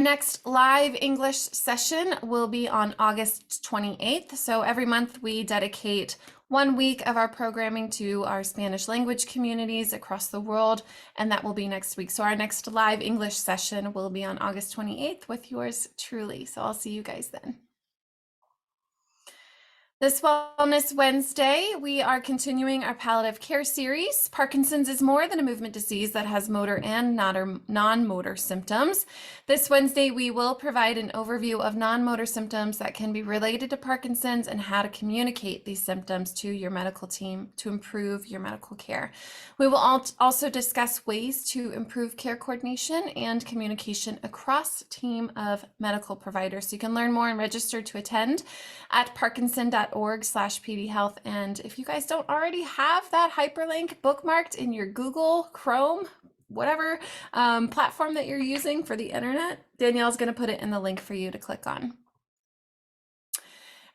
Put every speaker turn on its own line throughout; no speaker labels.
Next live English session will be on August 28th. So every month we dedicate 1 week of our programming to our Spanish language communities across the world, and that will be next week. So our next live English session will be on August 28th with yours truly. So I'll see you guys then. This Wellness Wednesday, we are continuing our palliative care series. Parkinson's is more than a movement disease that has motor and non-motor symptoms. This Wednesday, we will provide an overview of non-motor symptoms that can be related to Parkinson's and how to communicate these symptoms to your medical team to improve your medical care. We will also discuss ways to improve care coordination and communication across a team of medical providers. So you can learn more and register to attend at parkinson.org/pdhealth. And if you guys don't already have that hyperlink bookmarked in your Google Chrome, whatever platform that you're using for the internet, Danielle's going to put it in the link for you to click on.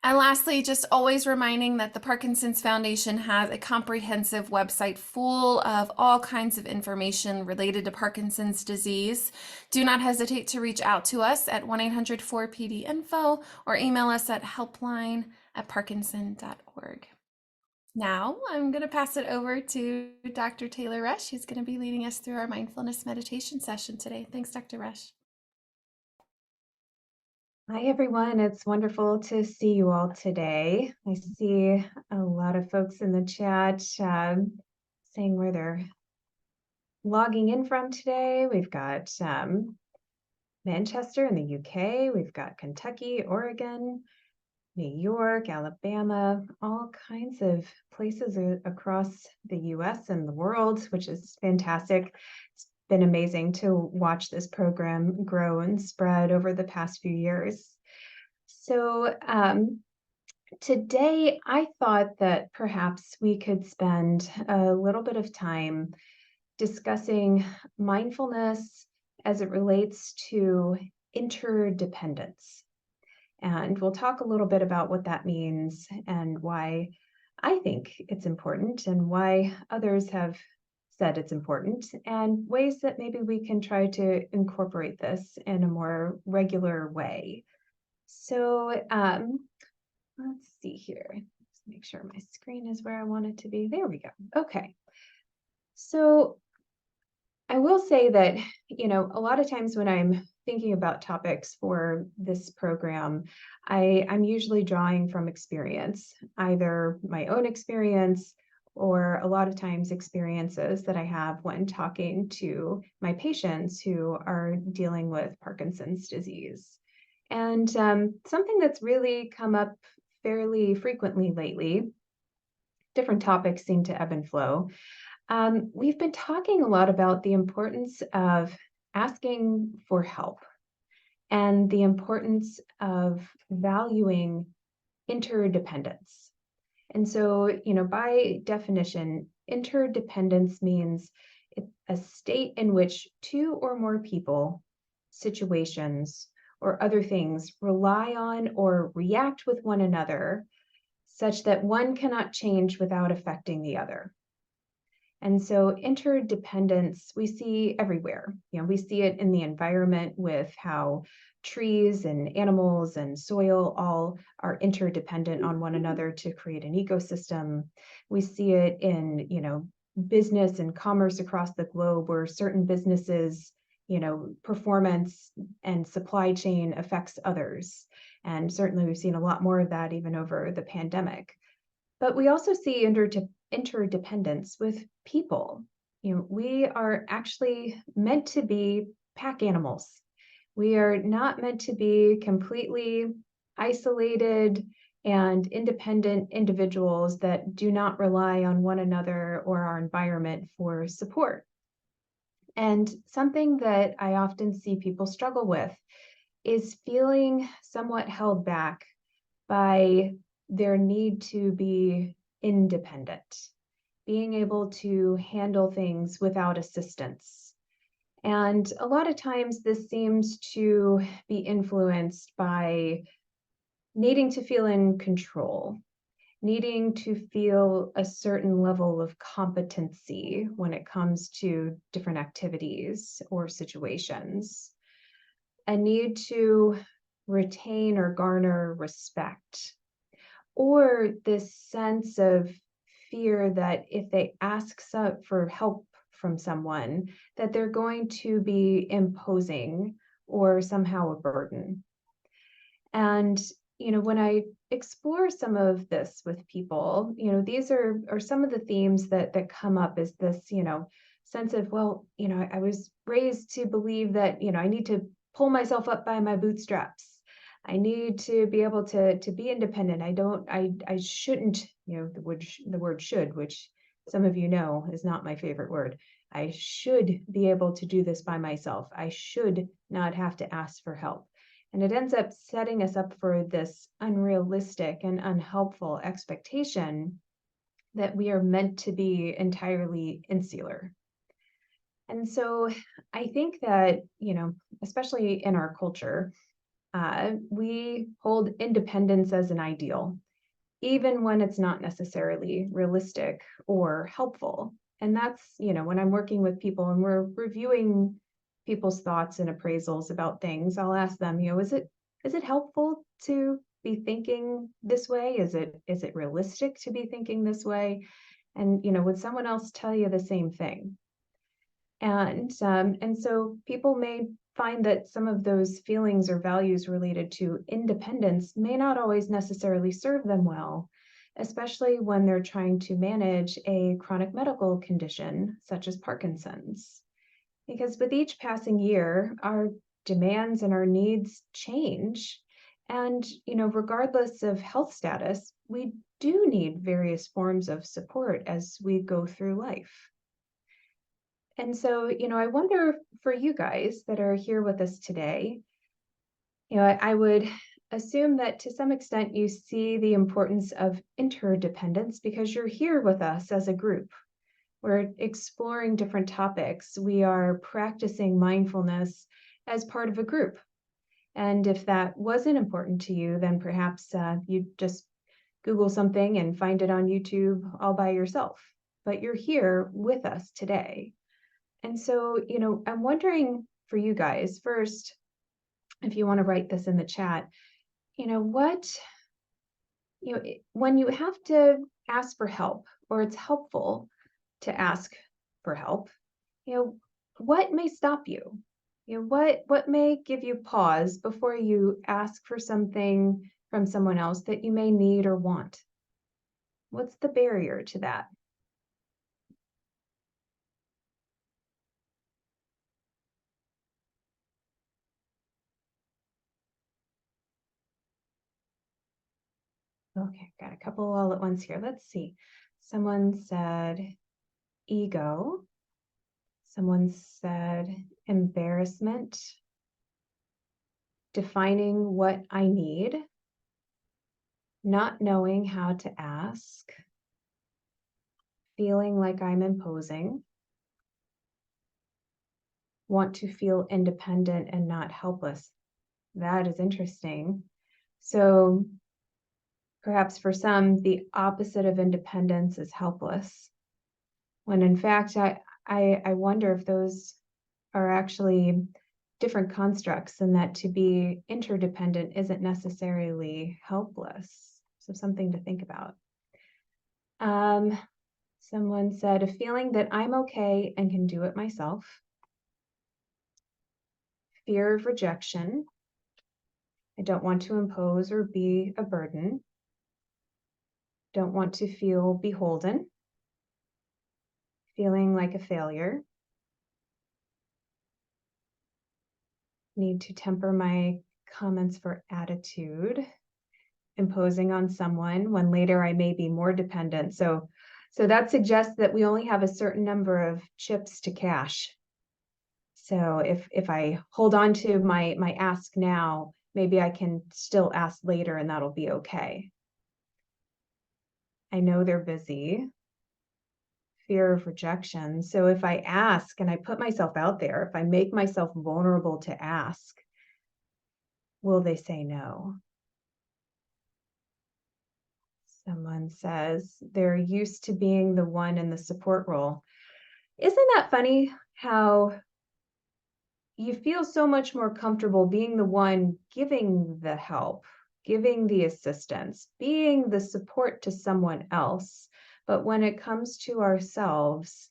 And lastly, just always reminding that the Parkinson's Foundation has a comprehensive website full of all kinds of information related to Parkinson's disease. Do not hesitate to reach out to us at 1-800-4PD-INFO or email us at helpline@parkinson.org. Now I'm going to pass it over to Dr. Taylor Rush, who's going to be leading us through our mindfulness meditation session today. Thanks, Dr. Rush.
Hi, everyone. It's wonderful to see you all today. I see a lot of folks in the chat saying where they're logging in from today. We've got Manchester in the UK. We've got Kentucky, Oregon, New York, Alabama, all kinds of places across the US and the world, which is fantastic. It's been amazing to watch this program grow and spread over the past few years. So today I thought that perhaps we could spend a little bit of time discussing mindfulness as it relates to interdependence. And we'll talk a little bit about what that means and why I think it's important and why others have said it's important, and ways that maybe we can try to incorporate this in a more regular way. So let's see here. Let's make sure my screen is where I want it to be. There we go. Okay. So I will say that, a lot of times when I'm thinking about topics for this program, I'm usually drawing from experience, either my own experience or a lot of times experiences that I have when talking to my patients who are dealing with Parkinson's disease. And something that's really come up fairly frequently lately, different topics seem to ebb and flow. We've been talking a lot about the importance of asking for help and the importance of valuing interdependence. And so, by definition, interdependence means it's a state in which two or more people, situations, or other things rely on or react with one another such that one cannot change without affecting the other. And so interdependence we see everywhere. We see it in the environment with how trees and animals and soil all are interdependent on one another to create an ecosystem. We see it in, business and commerce across the globe where certain businesses, performance and supply chain affects others. And certainly we've seen a lot more of that even over the pandemic. But we also see interdependence with people. We are actually meant to be pack animals. We are not meant to be completely isolated and independent individuals that do not rely on one another or our environment for support. And something that I often see people struggle with is feeling somewhat held back by their need to be independent, being able to handle things without assistance. And a lot of times this seems to be influenced by needing to feel in control, needing to feel a certain level of competency when it comes to different activities or situations. a need to retain or garner respect, or this sense of fear that if they ask for help from someone, that they're going to be imposing or somehow a burden. And, when I explore some of this with people, these are some of the themes that come up is this, sense of, well, I was raised to believe that, I need to pull myself up by my bootstraps. I need to be able to be independent. I shouldn't, the word should, which some of you know is not my favorite word. I should be able to do this by myself. I should not have to ask for help. And it ends up setting us up for this unrealistic and unhelpful expectation that we are meant to be entirely insular. And so I think that, especially in our culture, we hold independence as an ideal, even when it's not necessarily realistic or helpful. And that's, when I'm working with people and we're reviewing people's thoughts and appraisals about things, I'll ask them, is it helpful to be thinking this way? Is it realistic to be thinking this way? And, would someone else tell you the same thing? And so people may find that some of those feelings or values related to independence may not always necessarily serve them well, especially when they're trying to manage a chronic medical condition such as Parkinson's. Because with each passing year, our demands and our needs change. And, regardless of health status, we do need various forms of support as we go through life. And so, I wonder for you guys that are here with us today, I would assume that to some extent you see the importance of interdependence because you're here with us as a group. We're exploring different topics. We are practicing mindfulness as part of a group. And if that wasn't important to you, then perhaps you'd just Google something and find it on YouTube all by yourself. But you're here with us today. And so, I'm wondering for you guys first, if you want to write this in the chat, what, when you have to ask for help or it's helpful to ask for help, what may stop you? What may give you pause before you ask for something from someone else that you may need or want? What's the barrier to that? Okay, got a couple all at once here. Let's see. Someone said ego. Someone said embarrassment. Defining what I need. Not knowing how to ask. Feeling like I'm imposing. Want to feel independent and not helpless. That is interesting. So perhaps for some, the opposite of independence is helpless. When in fact, I wonder if those are actually different constructs and that to be interdependent isn't necessarily helpless. So something to think about. Someone said a feeling that I'm okay and can do it myself. Fear of rejection. I don't want to impose or be a burden. Don't want to feel beholden. Feeling like a failure. Need to temper my comments for attitude. Imposing on someone when later I may be more dependent. So that suggests that we only have a certain number of chips to cash. So if I hold on to my ask now, maybe I can still ask later and that'll be okay. I know they're busy. Fear of rejection. So if I ask and I put myself out there, if I make myself vulnerable to ask, will they say no? Someone says they're used to being the one in the support role. Isn't that funny how you feel so much more comfortable being the one giving the help, giving the assistance, being the support to someone else. But when it comes to ourselves,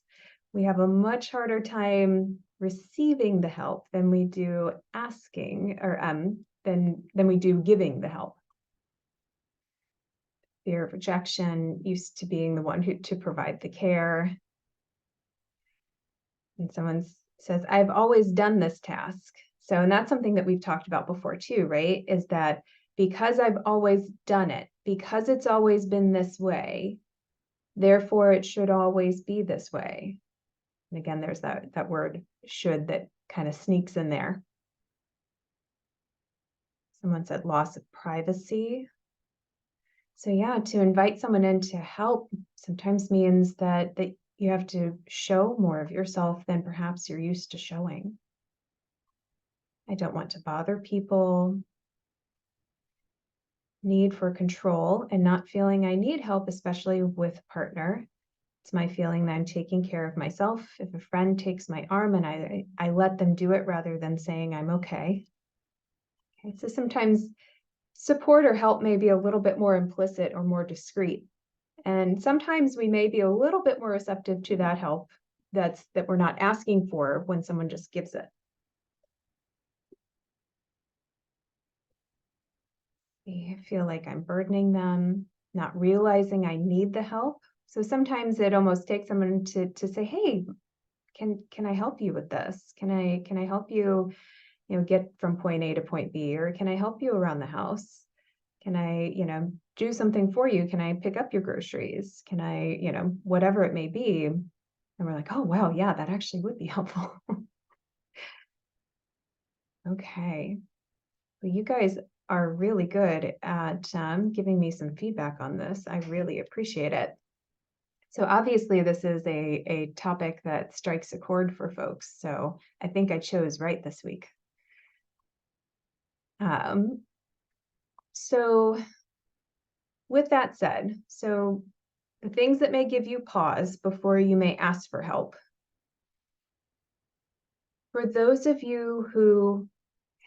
we have a much harder time receiving the help than we do asking, or than we do giving the help. Fear of rejection, used to being the one to provide the care. And someone says, I've always done this task. So, and that's something that we've talked about before too, right? Is that because I've always done it, because it's always been this way, therefore it should always be this way. And again, there's that word should that kind of sneaks in there. Someone said loss of privacy. So yeah, to invite someone in to help sometimes means that you have to show more of yourself than perhaps you're used to showing. I don't want to bother people. Need for control and not feeling I need help, especially with a partner. It's my feeling that I'm taking care of myself. If a friend takes my arm and I let them do it rather than saying I'm okay. Okay, so sometimes support or help may be a little bit more implicit or more discreet. And sometimes we may be a little bit more receptive to that help that we're not asking for when someone just gives it. I feel like I'm burdening them, not realizing I need the help. So sometimes it almost takes someone to say, hey, can I help you with this? Can I help you, get from point A to point B, or can I help you around the house? Can I, do something for you? Can I pick up your groceries? Can I, whatever it may be. And we're like, oh, wow, yeah, that actually would be helpful. Okay. Well, you guys are really good at giving me some feedback on this. I really appreciate it. So obviously this is a topic that strikes a chord for folks. So I think I chose right this week. So with that said, so the things that may give you pause before you may ask for help. For those of you who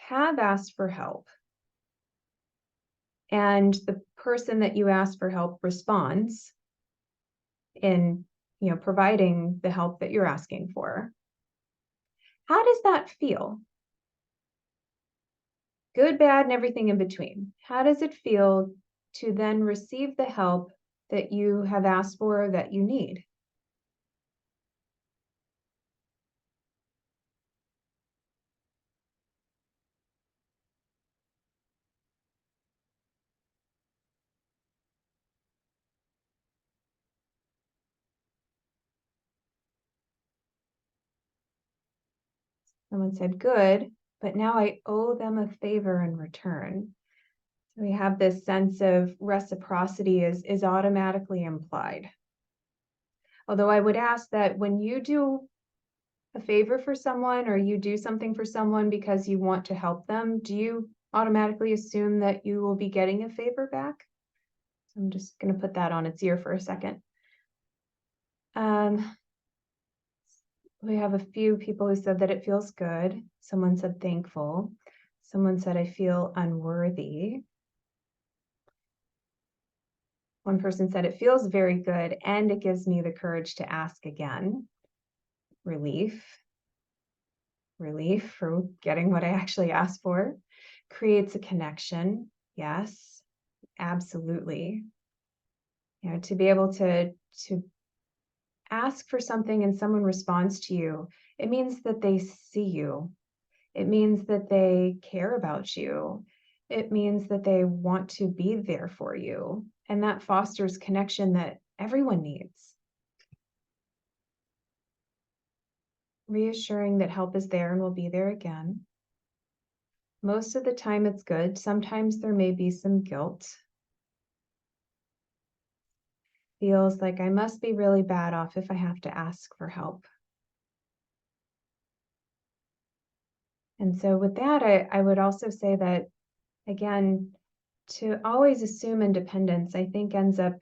have asked for help and the person that you ask for help responds in, providing the help that you're asking for, how does that feel? Good, bad, and everything in between. How does it feel to then receive the help that you have asked for, that you need? Someone said, good, but now I owe them a favor in return. So we have this sense of reciprocity is automatically implied. Although I would ask that when you do a favor for someone or you do something for someone because you want to help them, do you automatically assume that you will be getting a favor back? So I'm just going to put that on its ear for a second. We have a few people who said that it feels good. Someone said thankful. Someone said I feel unworthy. One person said it feels very good and it gives me the courage to ask again. Relief. Relief for getting what I actually asked for. Creates a connection. Yes, absolutely. To be able to ask for something and someone responds to you, it means that they see you. It means that they care about you. It means that they want to be there for you. And that fosters connection that everyone needs. Reassuring that help is there and will be there again. Most of the time it's good. Sometimes there may be some guilt. Feels like I must be really bad off if I have to ask for help. And so with that, I would also say that, again, to always assume independence, I think ends up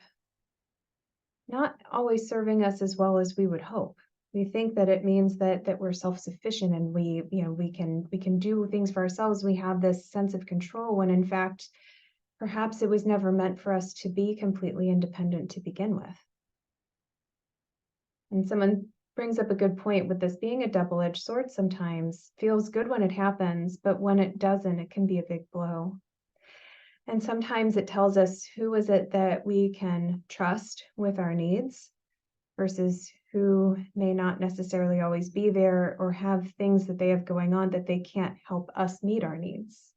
not always serving us as well as we would hope. We think that it means that we're self-sufficient and we can do things for ourselves. We have this sense of control when in fact, perhaps it was never meant for us to be completely independent to begin with. And someone brings up a good point with this being a double-edged sword sometimes. Feels good when it happens, but when it doesn't, it can be a big blow. And sometimes it tells us who is it that we can trust with our needs versus who may not necessarily always be there or have things that they have going on that they can't help us meet our needs.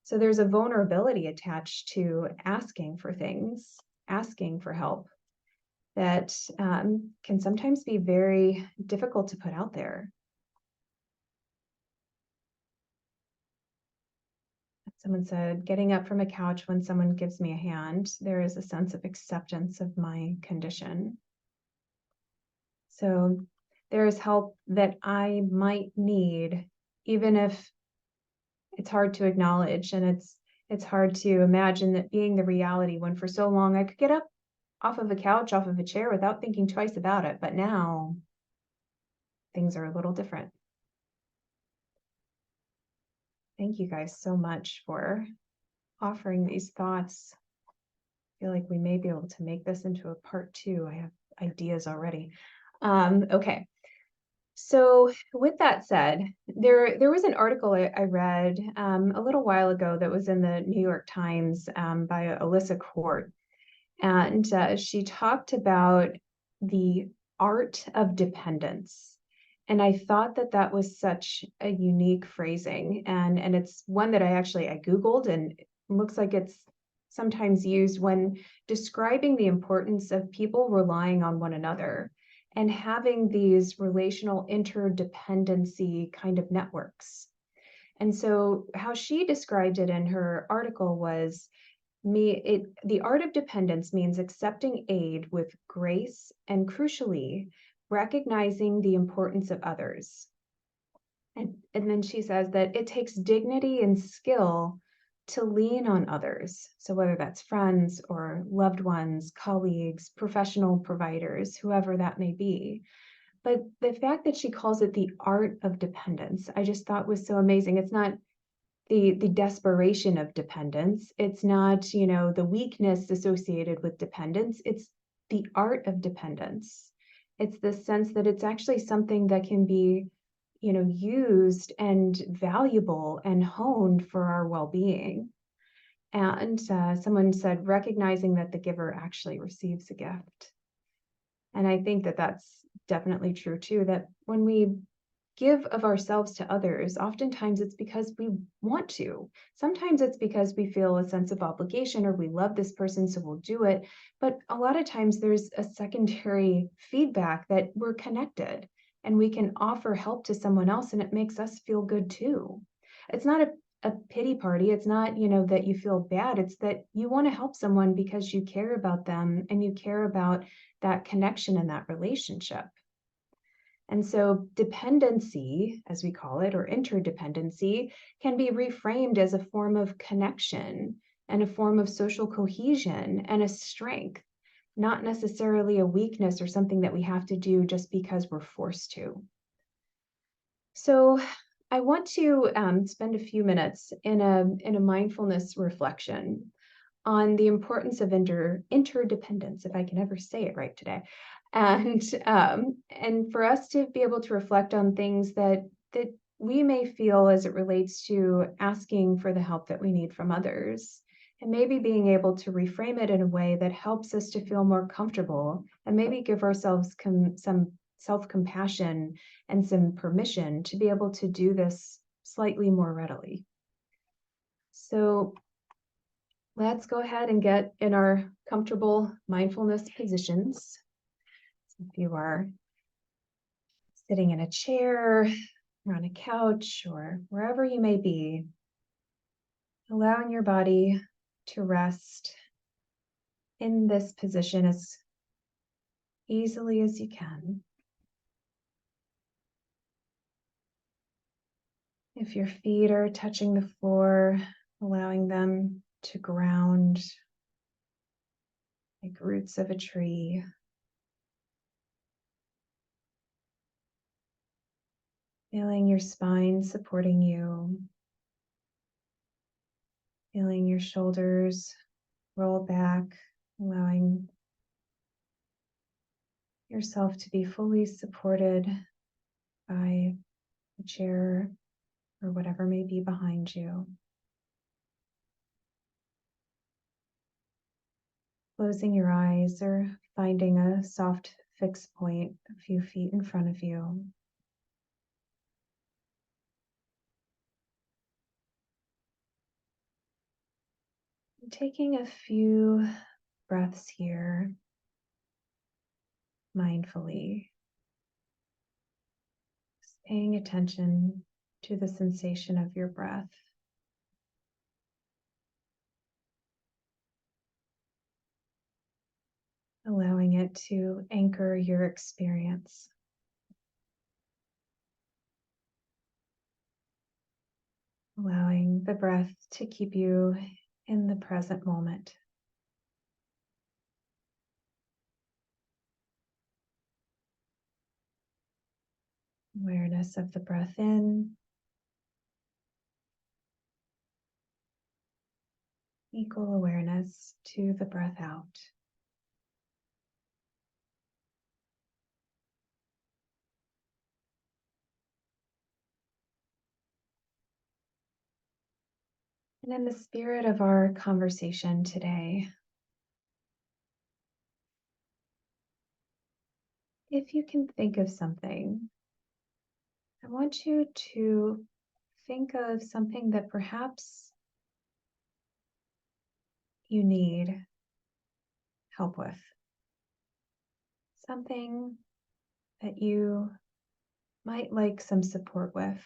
So there's a vulnerability attached to asking for things, asking for help that can sometimes be very difficult to put out there. Someone said, getting up from a couch when someone gives me a hand, there is a sense of acceptance of my condition. So there is help that I might need, even if it's hard to acknowledge and it's hard to imagine that being the reality when for so long I could get up off of a couch, off of a chair without thinking twice about it. But now things are a little different. Thank you guys so much for offering these thoughts. I feel like we may be able to make this into a part 2. I have ideas already. Okay. So with that said, there was an article I read a little while ago that was in the New York Times by Alyssa Court. And she talked about the art of dependence. And I thought that that was such a unique phrasing. And it's one that I Googled, and it looks like it's sometimes used when describing the importance of people relying on one another and having these relational interdependency kind of networks. And so how she described it in her article was the art of dependence means accepting aid with grace and, crucially, recognizing the importance of others. And then she says that it takes dignity and skill to lean on others. So whether that's friends or loved ones, colleagues, professional providers, whoever that may be. But the fact that she calls it the art of dependence, I just thought was so amazing. It's not the desperation of dependence. It's not, the weakness associated with dependence. It's the art of dependence. It's the sense that it's actually something that can be, used and valuable and honed for our well-being. And someone said, recognizing that the giver actually receives a gift. And I think that that's definitely true too, that when we give of ourselves to others, oftentimes it's because we want to. Sometimes it's because we feel a sense of obligation or we love this person, so we'll do it. But a lot of times there's a secondary feedback that we're connected and we can offer help to someone else and it makes us feel good too. It's not a pity party. It's not, that you feel bad. It's that you want to help someone because you care about them and you care about that connection and that relationship. And so dependency, as we call it, or interdependency, can be reframed as a form of connection and a form of social cohesion and a strength, not necessarily a weakness or something that we have to do just because we're forced to. So I want to spend a few minutes in a mindfulness reflection on the importance of interdependence, if I can ever say it right today. And for us to be able to reflect on things that we may feel as it relates to asking for the help that we need from others, and maybe being able to reframe it in a way that helps us to feel more comfortable and maybe give ourselves some self-compassion and some permission to be able to do this slightly more readily. So let's go ahead and get in our comfortable mindfulness positions. If you are sitting in a chair or on a couch or wherever you may be, allowing your body to rest in this position as easily as you can. If your feet are touching the floor, allowing them to ground like roots of a tree. Feeling your spine supporting you, feeling your shoulders roll back, allowing yourself to be fully supported by the chair or whatever may be behind you. Closing your eyes or finding a soft fixed point a few feet in front of you. Taking a few breaths here mindfully, just paying attention to the sensation of your breath. Allowing it to anchor your experience. Allowing the breath to keep you in the present moment. Awareness of the breath in, equal awareness to the breath out. And in the spirit of our conversation today, if you can think of something, I want you to think of something that perhaps you need help with. Something that you might like some support with,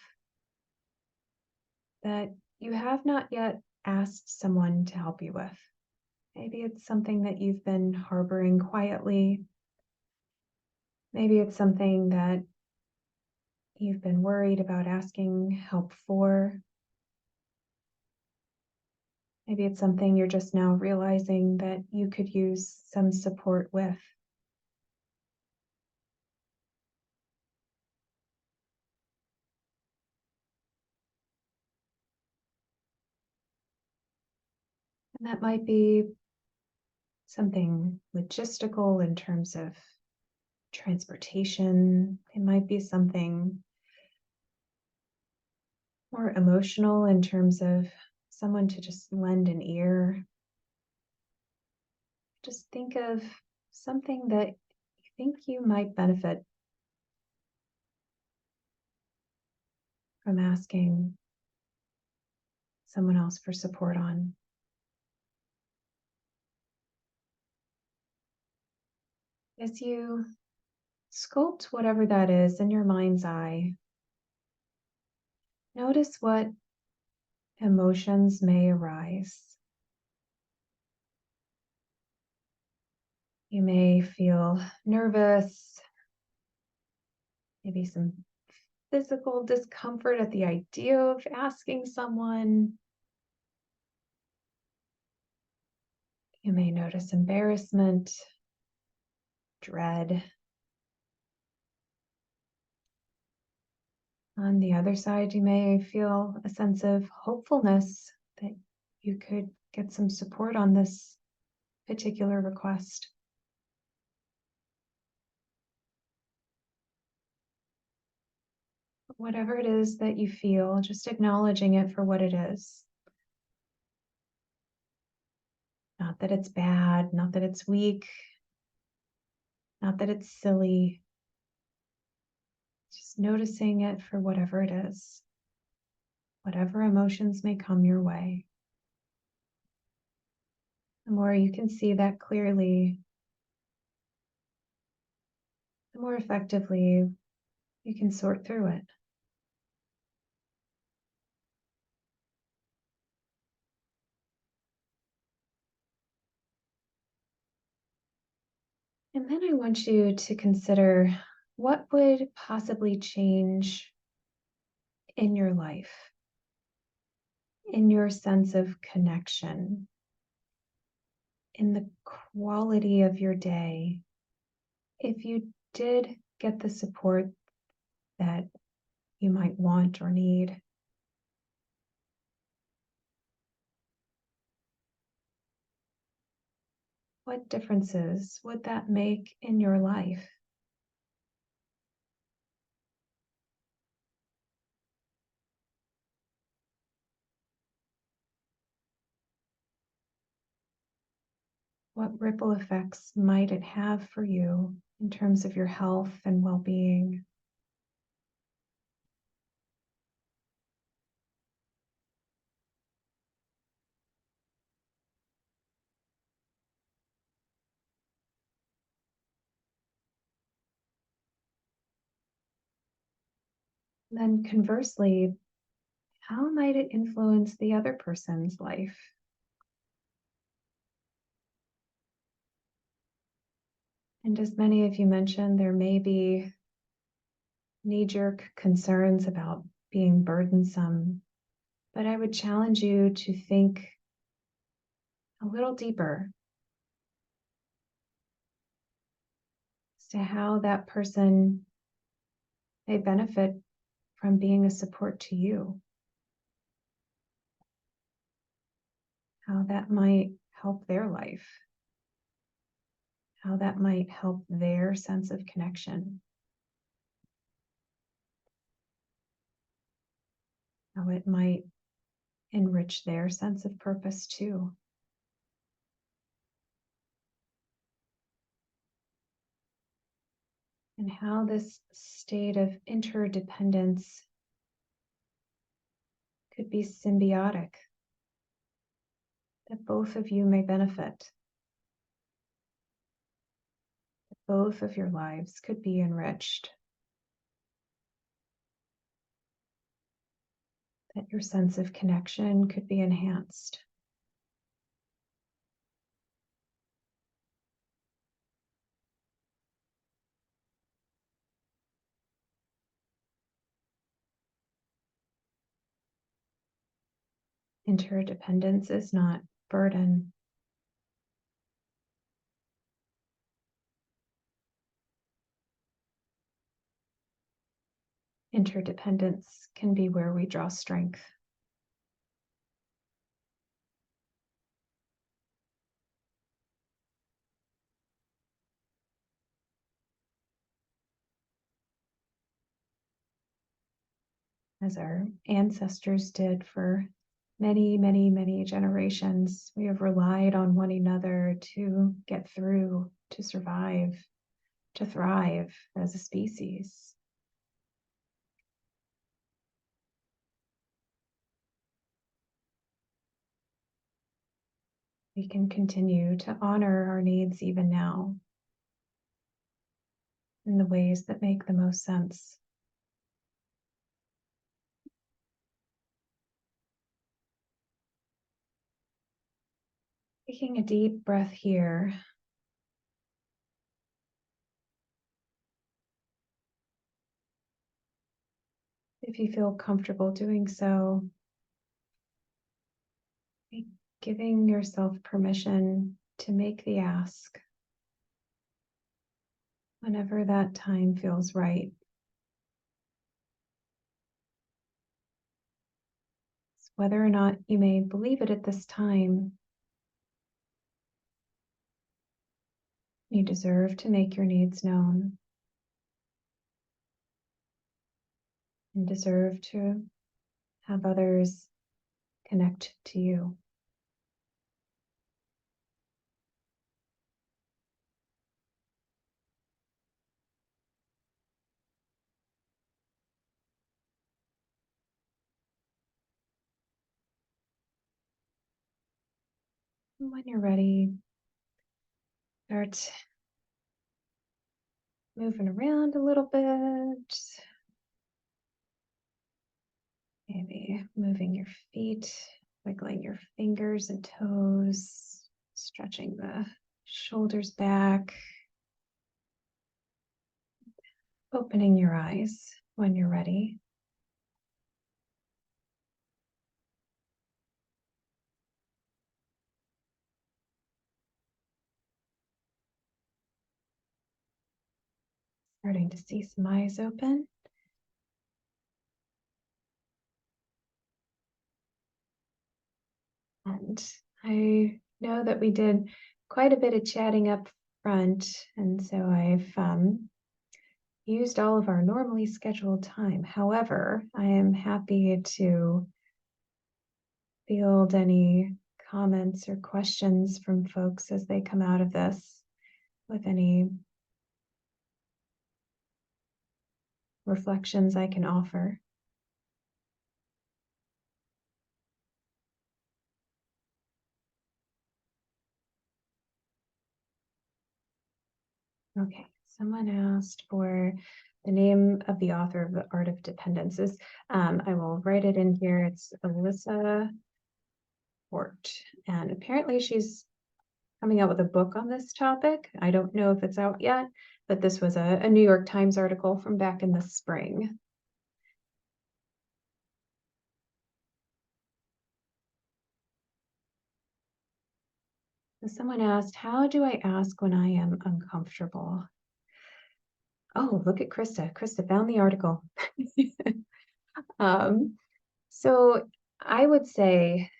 that you have not yet asked someone to help you with. Maybe it's something that you've been harboring quietly. Maybe it's something that you've been worried about asking help for. Maybe it's something you're just now realizing that you could use some support with. And that might be something logistical in terms of transportation. It might be something more emotional in terms of someone to just lend an ear. Just think of something that you think you might benefit from asking someone else for support on. As you sculpt whatever that is in your mind's eye, notice what emotions may arise. You may feel nervous, maybe some physical discomfort at the idea of asking someone. You may notice embarrassment, dread. On the other side, you may feel a sense of hopefulness that you could get some support on this particular request. Whatever it is that you feel, just acknowledging it for what it is. Not that it's bad, not that it's weak, not that it's silly. Just noticing it for whatever it is. Whatever emotions may come your way. The more you can see that clearly, the more effectively you can sort through it. And then I want you to consider what would possibly change in your life, in your sense of connection, in the quality of your day, if you did get the support that you might want or need. What differences would that make in your life? What ripple effects might it have for you in terms of your health and well-being? Then conversely, how might it influence the other person's life? And as many of you mentioned, there may be knee-jerk concerns about being burdensome, but I would challenge you to think a little deeper as to how that person may benefit from being a support to you, how that might help their life, how that might help their sense of connection, how it might enrich their sense of purpose too. And how this state of interdependence could be symbiotic, that both of you may benefit, that both of your lives could be enriched, that your sense of connection could be enhanced. Interdependence is not burden. Interdependence can be where we draw strength. As our ancestors did for many, many, many generations, we have relied on one another to get through, to survive, to thrive as a species. We can continue to honor our needs even now in the ways that make the most sense. Taking a deep breath here. If you feel comfortable doing so, giving yourself permission to make the ask whenever that time feels right. Whether or not you may believe it at this time, you deserve to make your needs known and deserve to have others connect to you. And when you're ready, start moving around a little bit. Maybe moving your feet, wiggling your fingers and toes, stretching the shoulders back, opening your eyes when you're ready. Starting to see some eyes open. And I know that we did quite a bit of chatting up front, and so I've used all of our normally scheduled time. However, I am happy to field any comments or questions from folks as they come out of this with any reflections I can offer. Okay, someone asked for the name of the author of The Art of Dependence. I will write it in here. It's Alyssa Hort, and apparently she's coming out with a book on this topic. I don't know if it's out yet, but this was a New York Times article from back in the spring. Someone asked, how do I ask when I am uncomfortable? Oh, look at Krista. Krista found the article. So I would say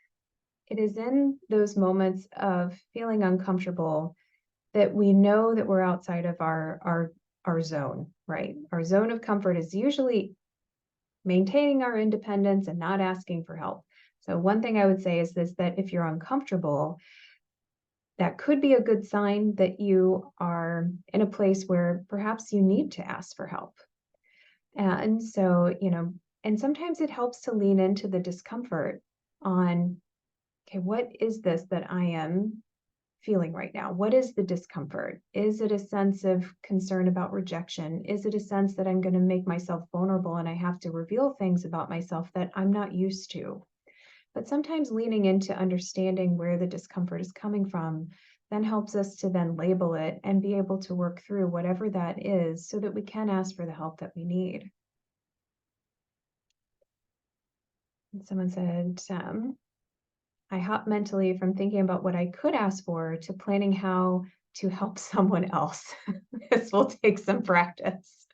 it is in those moments of feeling uncomfortable that we know that we're outside of our zone, right? Our zone of comfort is usually maintaining our independence and not asking for help. So one thing I would say is this, that if you're uncomfortable, that could be a good sign that you are in a place where perhaps you need to ask for help. And so, and sometimes it helps to lean into the discomfort on, okay, what is this that I am feeling right now? What is the discomfort? Is it a sense of concern about rejection? Is it a sense that I'm going to make myself vulnerable and I have to reveal things about myself that I'm not used to? But sometimes leaning into understanding where the discomfort is coming from then helps us to then label it and be able to work through whatever that is so that we can ask for the help that we need. And someone said, I hop mentally from thinking about what I could ask for to planning how to help someone else. This will take some practice.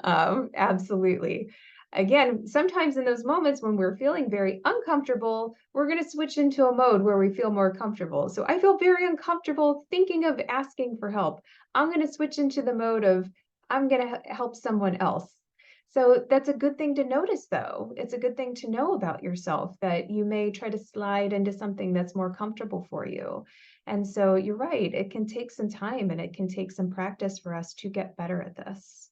Absolutely. Again, sometimes in those moments when we're feeling very uncomfortable, we're going to switch into a mode where we feel more comfortable. So I feel very uncomfortable thinking of asking for help. I'm going to switch into the mode of I'm going to help someone else. So that's a good thing to notice, though. It's a good thing to know about yourself that you may try to slide into something that's more comfortable for you. And so you're right, it can take some time and it can take some practice for us to get better at this.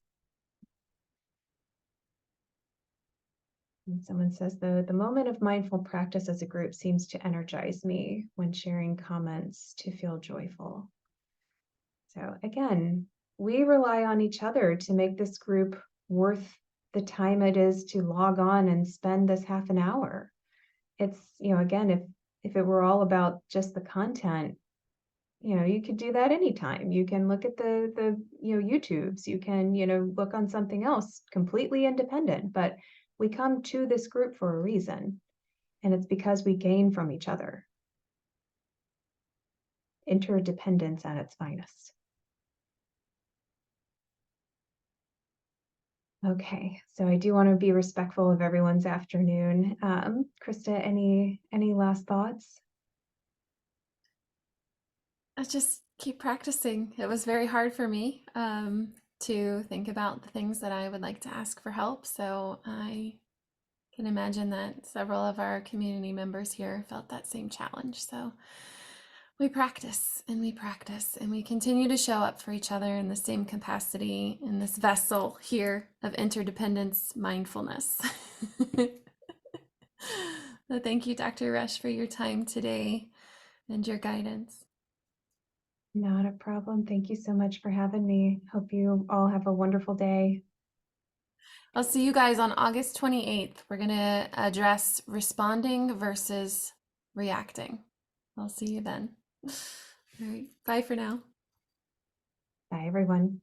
And someone says, the moment of mindful practice as a group seems to energize me when sharing comments to feel joyful. So again, we rely on each other to make this group worth the time it is to log on and spend this half an hour. It's, again, if it were all about just the content, you could do that anytime. You can look at the YouTubes, you can, look on something else completely independent, but we come to this group for a reason, and it's because we gain from each other. Interdependence at its finest. Okay, so I do want to be respectful of everyone's afternoon. Krista, any last thoughts?
I just keep practicing. It was very hard for me to think about the things that I would like to ask for help. So I can imagine that several of our community members here felt that same challenge. So we practice and we practice and we continue to show up for each other in the same capacity in this vessel here of interdependence mindfulness. So thank you, Dr. Rush, for your time today and your guidance.
Not a problem. Thank you so much for having me. Hope you all have a wonderful day.
I'll see you guys on August 28th. We're going to address responding versus reacting. I'll see you then. All right. Bye for now.
Bye, everyone.